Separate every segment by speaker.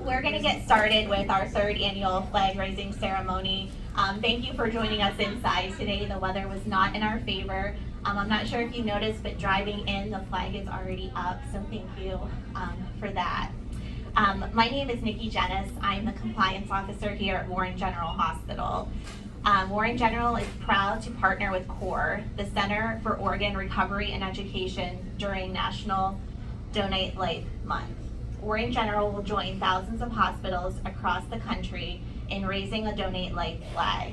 Speaker 1: We're going to get started with our third annual flag raising ceremony. Thank you for joining us inside today. The weather was not in our favor. I'm not sure if you noticed, but driving in, the flag is already up, so thank you for that. My name is Nikki Jennis. I'm the compliance officer here at Warren General Hospital. Warren General is proud to partner with CORE, the Center for Organ Recovery and Education, during National Donate Life Month. Warren General will join thousands of hospitals across the country in raising a Donate Life flag.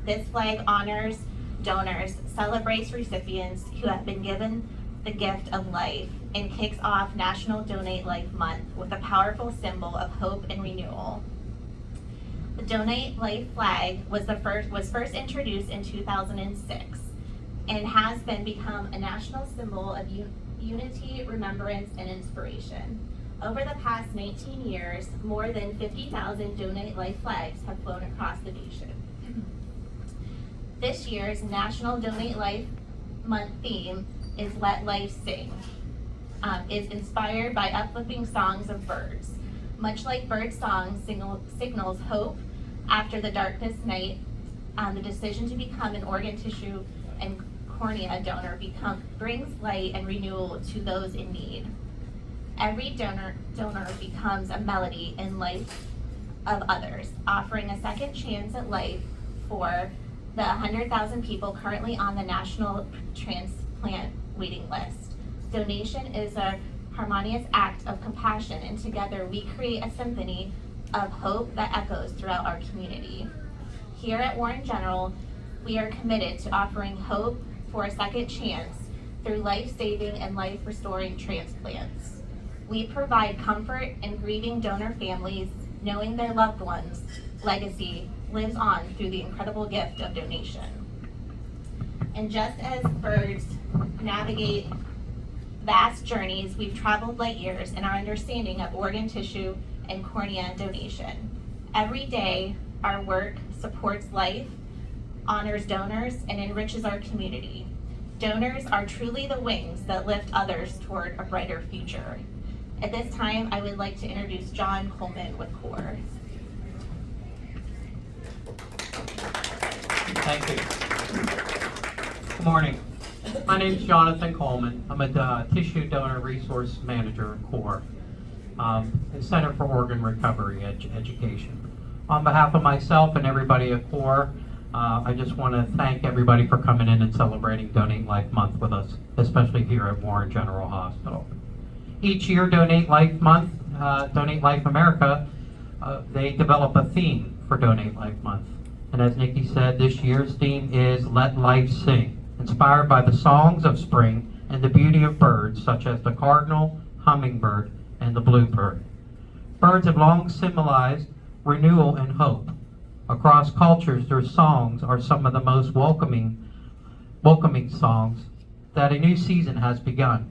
Speaker 1: This flag honors donors, celebrates recipients who have been given the gift of life, and kicks off National Donate Life Month with a powerful symbol of hope and renewal. The Donate Life flag was first introduced in 2006 and has become a national symbol of unity, remembrance, and inspiration. Over the past 19 years, more than 50,000 Donate Life flags have flown across the nation. This year's National Donate Life Month theme is Let Life Sing. Is inspired by uplifting songs of birds. Much like bird song signals hope after the darkest night, the decision to become an organ tissue and cornea donor brings light and renewal to those in need. Every donor becomes a melody in life of others, offering a second chance at life for the 100,000 people currently on the national transplant waiting list. Donation is a harmonious act of compassion, and together we create a symphony of hope that echoes throughout our community. Here at Warren General, we are committed to offering hope for a second chance through life-saving and life-restoring transplants. We provide comfort in grieving donor families, knowing their loved ones' legacy lives on through the incredible gift of donation. And just as birds navigate vast journeys, we've traveled light years in our understanding of organ tissue and cornea donation. Every day, our work supports life, honors donors, and enriches our community. Donors are truly the wings that lift others toward a brighter future. At this time, I would like to introduce John Coleman with CORE.
Speaker 2: Thank you. Good morning. My name is Jonathan Coleman. I'm a Tissue Donor Resource Manager at CORE, the Center for Organ Recovery Education. On behalf of myself and everybody at CORE, I just want to thank everybody for coming in and celebrating Donate Life Month with us, especially here at Warren General Hospital. Each year, Donate Life Month, Donate Life America, they develop a theme for Donate Life Month. And as Nikki said, this year's theme is Let Life Sing, inspired by the songs of spring and the beauty of birds such as the cardinal, hummingbird, and the bluebird. Birds have long symbolized renewal and hope. Across cultures, their songs are some of the most welcoming songs that a new season has begun.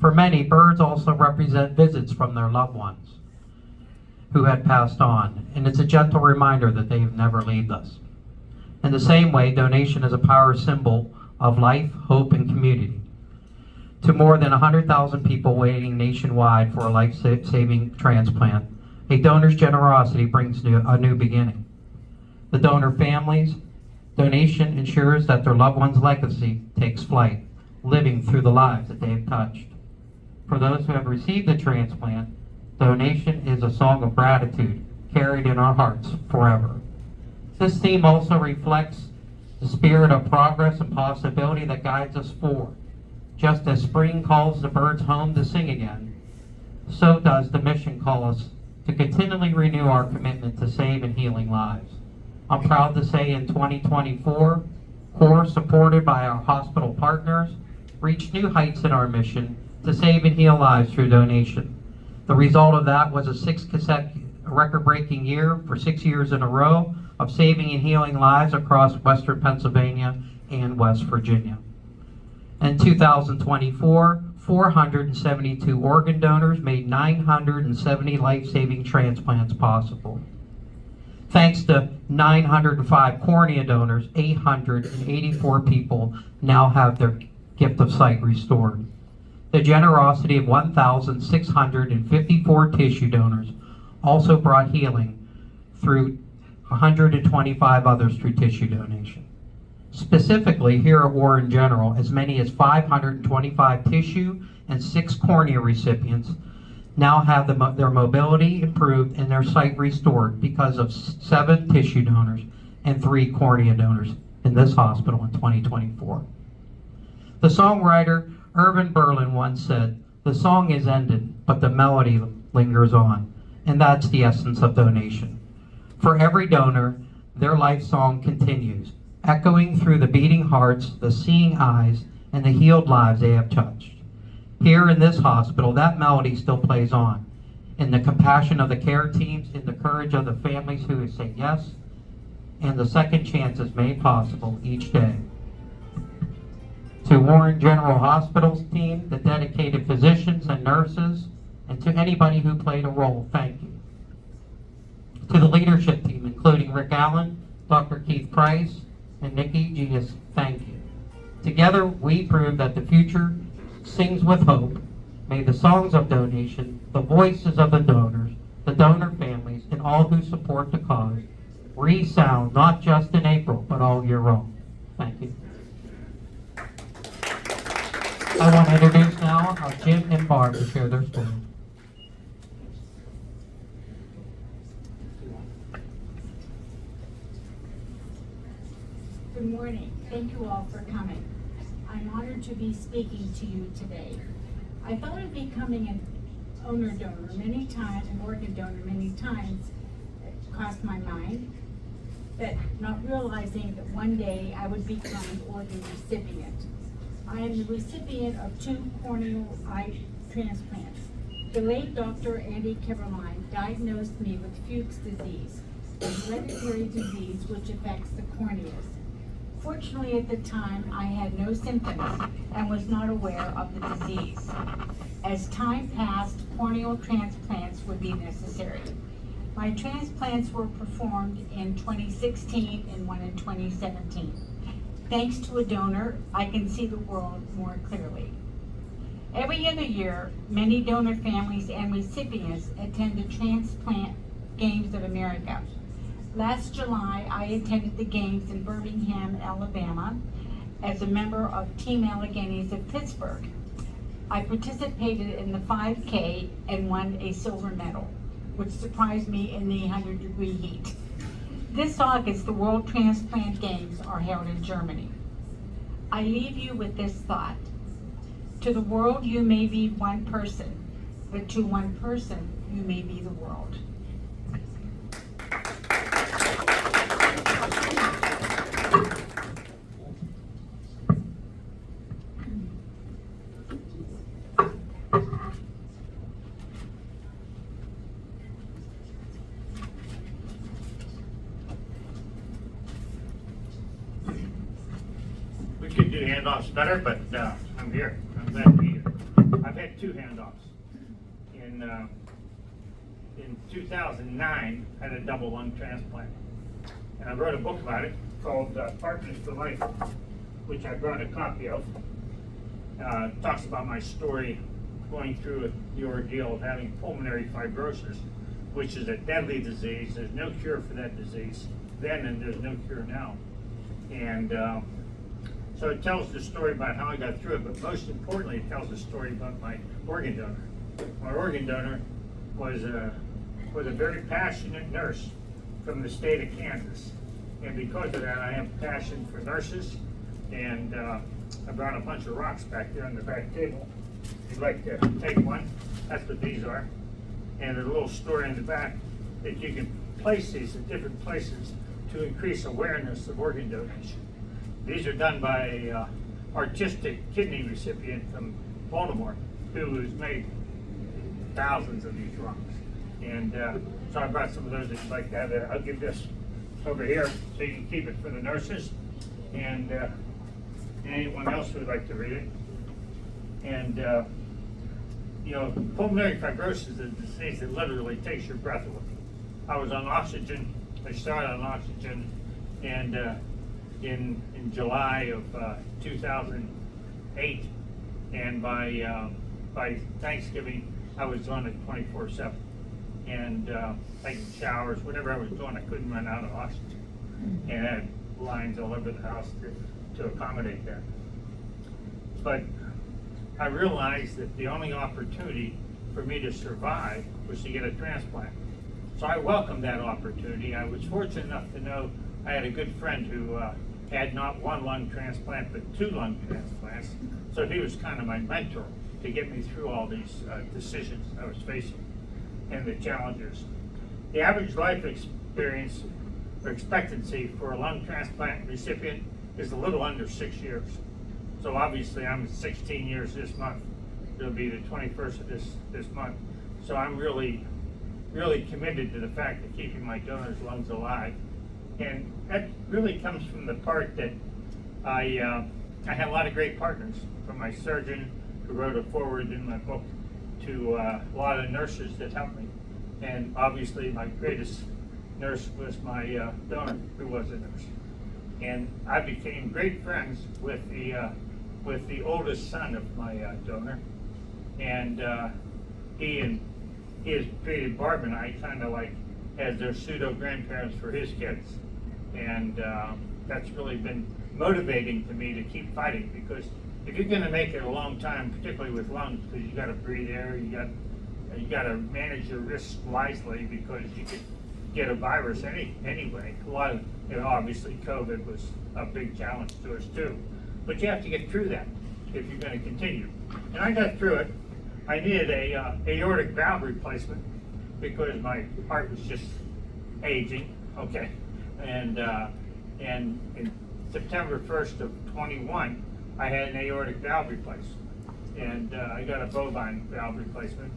Speaker 2: For many, birds also represent visits from their loved ones who had passed on, and it's a gentle reminder that they have never left us. In the same way, donation is a power symbol of life, hope, and community. To more than 100,000 people waiting nationwide for a life-saving transplant, a donor's generosity brings a new beginning. The donor families, donation ensures that their loved one's legacy takes flight, living through the lives that they have touched. For those who have received the transplant, donation is a song of gratitude carried in our hearts forever. This theme also reflects the spirit of progress and possibility that guides us forward. Just as spring calls the birds home to sing again, so does the mission call us to continually renew our commitment to save and healing lives. I'm proud to say in 2024, CORE, supported by our hospital partners, reached new heights in our mission to save and heal lives through donation. The result of that was a record-breaking year for 6 years in a row of saving and healing lives across Western Pennsylvania and West Virginia. In 2024, 472 organ donors made 970 life-saving transplants possible. Thanks to 905 cornea donors, 884 people now have their gift of sight restored. The generosity of 1,654 tissue donors also brought healing through 125 others through tissue donation. Specifically, here at Warren General, as many as 525 tissue and 6 cornea recipients now have their mobility improved and their sight restored because of 7 tissue donors and 3 cornea donors in this hospital in 2024. The songwriter Irvin Berlin once said, "The song is ended, but the melody lingers on," and that's the essence of donation. For every donor, their life song continues, echoing through the beating hearts, the seeing eyes, and the healed lives they have touched. Here in this hospital, that melody still plays on, in the compassion of the care teams, in the courage of the families who say yes, and the second chances made possible each day. To Warren General Hospital's team, the dedicated physicians and nurses, and to anybody who played a role, thank you. To the leadership team, including Rick Allen, Dr. Keith Price, and Nikki Gias, thank you. Together, we prove that the future sings with hope. May the songs of donation, the voices of the donors, the donor families, and all who support the cause resound not just in April, but all year long. Thank you. I want to introduce now Jim and Barb to share their story.
Speaker 3: Good morning. Thank you all for coming. I'm honored to be speaking to you today. I thought of becoming an organ donor many times, it crossed my mind, but not realizing that one day I would become an organ recipient. I am the recipient of 2 corneal eye transplants. The late Dr. Andy Kimmerline diagnosed me with Fuchs' disease, a hereditary disease which affects the corneas. Fortunately, at the time, I had no symptoms and was not aware of the disease. As time passed, corneal transplants would be necessary. My transplants were performed in 2016 and one in 2017. Thanks to a donor, I can see the world more clearly. Every other year, many donor families and recipients attend the Transplant Games of America. Last July, I attended the games in Birmingham, Alabama, as a member of Team Alleghenies of Pittsburgh. I participated in the 5K and won a silver medal, which surprised me in the 100-degree heat. This August, the World Transplant Games are held in Germany. I leave you with this thought. To the world, you may be one person, but to one person, you may be the world.
Speaker 4: We could do handoffs better, but I'm here. I'm glad to be here. I've had 2 handoffs. In 2009, I had a double lung transplant. And I wrote a book about it called Partners for Life, which I brought a copy of. Talks about my story going through the ordeal of having pulmonary fibrosis, which is a deadly disease. There's no cure for that disease then, and there's no cure now. And so it tells the story about how I got through it, but most importantly, it tells the story about my organ donor. My organ donor was a very passionate nurse from the state of Kansas. And because of that, I have passion for nurses, and I brought a bunch of rocks back there on the back table. If you'd like to take one, that's what these are. And there's a little story in the back that you can place these at different places to increase awareness of organ donation. These are done by an artistic kidney recipient from Baltimore who has made thousands of these rocks. And so I brought some of those that you'd like to have there. I'll give this over here so you can keep it for the nurses and anyone else who would like to read it. And you know, pulmonary fibrosis is a disease that literally takes your breath away. I was on oxygen. I started on oxygen, and in July of 2008, and by by Thanksgiving, I was on it 24/7. And taking showers, whatever I was doing, I couldn't run out of oxygen. And I had lines all over the house to accommodate that. But I realized that the only opportunity for me to survive was to get a transplant. So I welcomed that opportunity. I was fortunate enough to know I had a good friend who had not one lung transplant, but 2 lung transplants. So he was kind of my mentor to get me through all these decisions I was facing and the challenges. The average life experience or expectancy for a lung transplant recipient is a little under 6 years. So obviously I'm 16 years this month. It'll be the 21st of this month. So I'm really committed to the fact of keeping my donor's lungs alive. And that really comes from the part that I had a lot of great partners, from my surgeon who wrote a foreword in my book to a lot of nurses that helped me. And obviously my greatest nurse was my donor, who was a nurse. And I became great friends with the oldest son of my donor. And he has treated Barb and I kind of like as their pseudo grandparents for his kids. And that's really been motivating to me to keep fighting, because if you're going to make it a long time, particularly with lungs, because you got to breathe air, you got to manage your risks wisely, because you could get a virus anyway. A lot of, obviously COVID was a big challenge to us too, but you have to get through that if you're going to continue. And I got through it. I needed a aortic valve replacement because my heart was just aging. Okay, and in September 1st of 21, I had an aortic valve replaced, and I got a bovine valve replacement.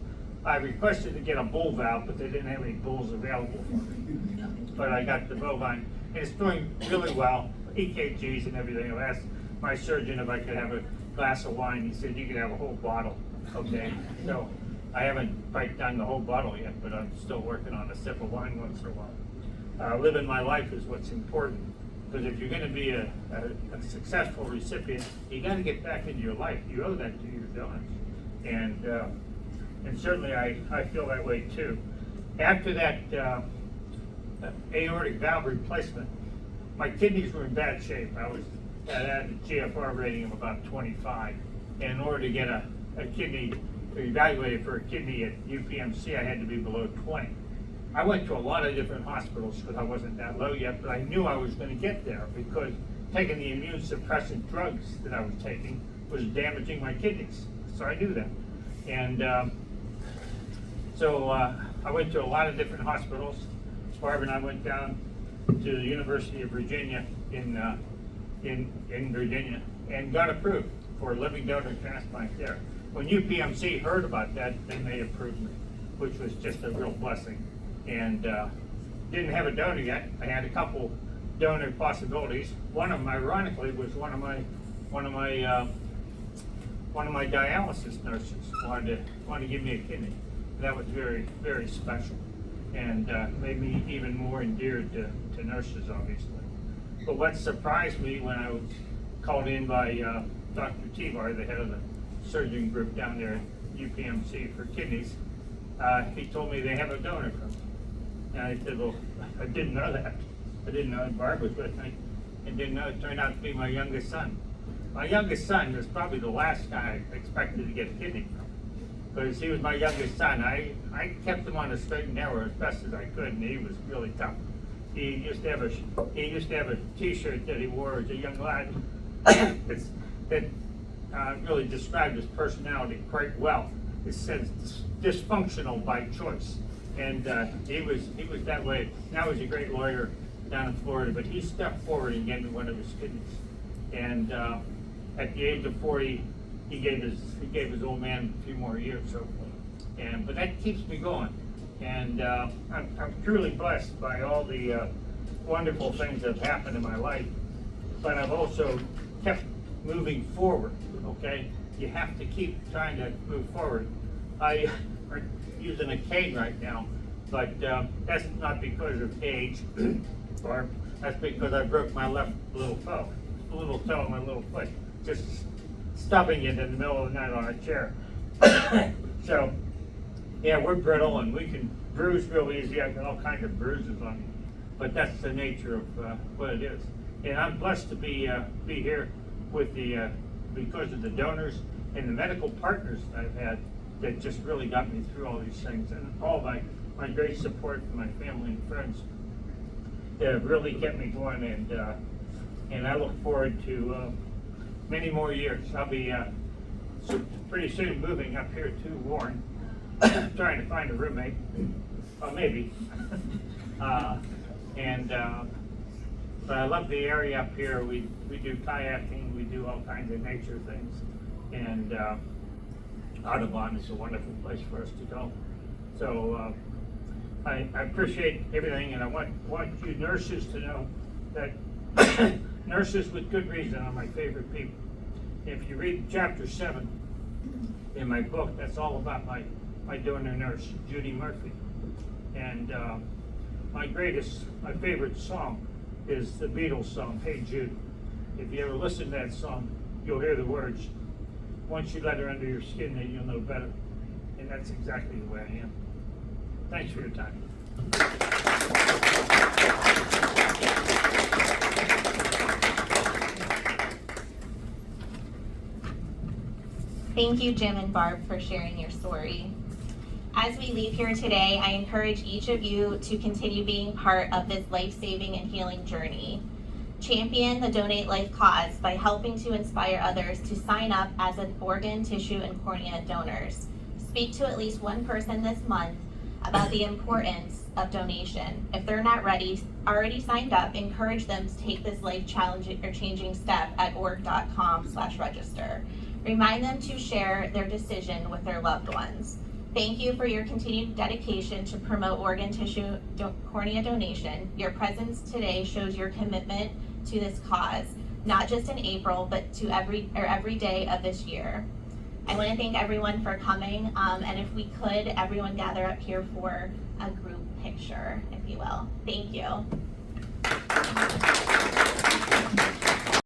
Speaker 4: I requested to get a bull valve, but they didn't have any bulls available for me. But I got the bovine, and it's doing really well. EKGs and everything. I asked my surgeon if I could have a glass of wine. He said you could have a whole bottle. Okay, so I haven't quite done the whole bottle yet, but I'm still working on a sip of wine once in a while. Living my life is what's important, because if you're going to be a successful recipient, you got to get back into your life. You owe that to your donors, and certainly I feel that way too. After that aortic valve replacement, my kidneys were in bad shape. I had a GFR rating of about 25, and in order to get a kidney evaluated for a kidney at UPMC, I had to be below 20. I went to a lot of different hospitals because I wasn't that low yet, but I knew I was going to get there, because taking the immune suppressant drugs that I was taking was damaging my kidneys. So I knew that. And so I went to a lot of different hospitals. Barb and I went down to the University of Virginia in Virginia and got approved for a living donor transplant there. When UPMC heard about that, then they approved me, which was just a real blessing. And didn't have a donor yet. I had a couple donor possibilities. One of them, ironically, was one of my dialysis nurses wanted to give me a kidney. That was very, very special, and made me even more endeared to nurses, obviously. But what surprised me when I was called in by Dr. Tivar, the head of the surgeon group down there at UPMC for kidneys, he told me they have a donor for me. And I said, well, I didn't know that. I didn't know Barb was with me, and didn't know it turned out to be my youngest son. My youngest son was probably the last guy I expected to get a kidney from, because he was my youngest son. I kept him on the straight and narrow as best as I could, and he was really tough. He used to have a T-shirt that he wore as a young lad that really described his personality quite well. It says dysfunctional by choice, and he was that way. Now he's a great lawyer down in Florida, but he stepped forward and gave me one of his kidneys. And at the age of 40, he gave his old man a few more years. So, but that keeps me going. And I'm truly blessed by all the wonderful things that have happened in my life. But I've also kept moving forward. Okay, you have to keep trying to move forward. I'm using a cane right now, but that's not because of age, or that's because I broke my left little toe of my little foot, just stubbing it in the middle of the night on a chair. So, yeah, we're brittle and we can bruise real easy. I've got all kinds of bruises on me, but that's the nature of what it is. And I'm blessed to be here with the because of the donors and the medical partners that I've had that just really got me through all these things, and all my great support from my family and friends that have really kept me going. And I look forward to many more years. I'll be pretty soon moving up here to Warren, trying to find a roommate, maybe. But I love the area up here. We do kayaking, we do all kinds of nature things, and Audubon is a wonderful place for us to go. So I appreciate everything, and I want you nurses to know that nurses with good reason are my favorite people. If you read chapter 7 in my book, that's all about my donor nurse, Judy Murphy. And my favorite song is the Beatles song, Hey Jude. If you ever listen to that song, you'll hear the words. Once you let her under your skin, then you'll know better. And that's exactly the way I am. Thanks for your time.
Speaker 1: Thank you, Jim and Barb, for sharing your story. As we leave here today, I encourage each of you to continue being part of this life-saving and healing journey. Champion the Donate Life cause by helping to inspire others to sign up as an organ, tissue, and cornea donors. Speak to at least one person this month about the importance of donation. If they're not already signed up, encourage them to take this life-changing step at org.com/register. Remind them to share their decision with their loved ones. Thank you for your continued dedication to promote organ, tissue, cornea donation. Your presence today shows your commitment to this cause, not just in April, but to every day of this year. I want to thank everyone for coming, and if we could, everyone gather up here for a group picture, if you will. Thank you.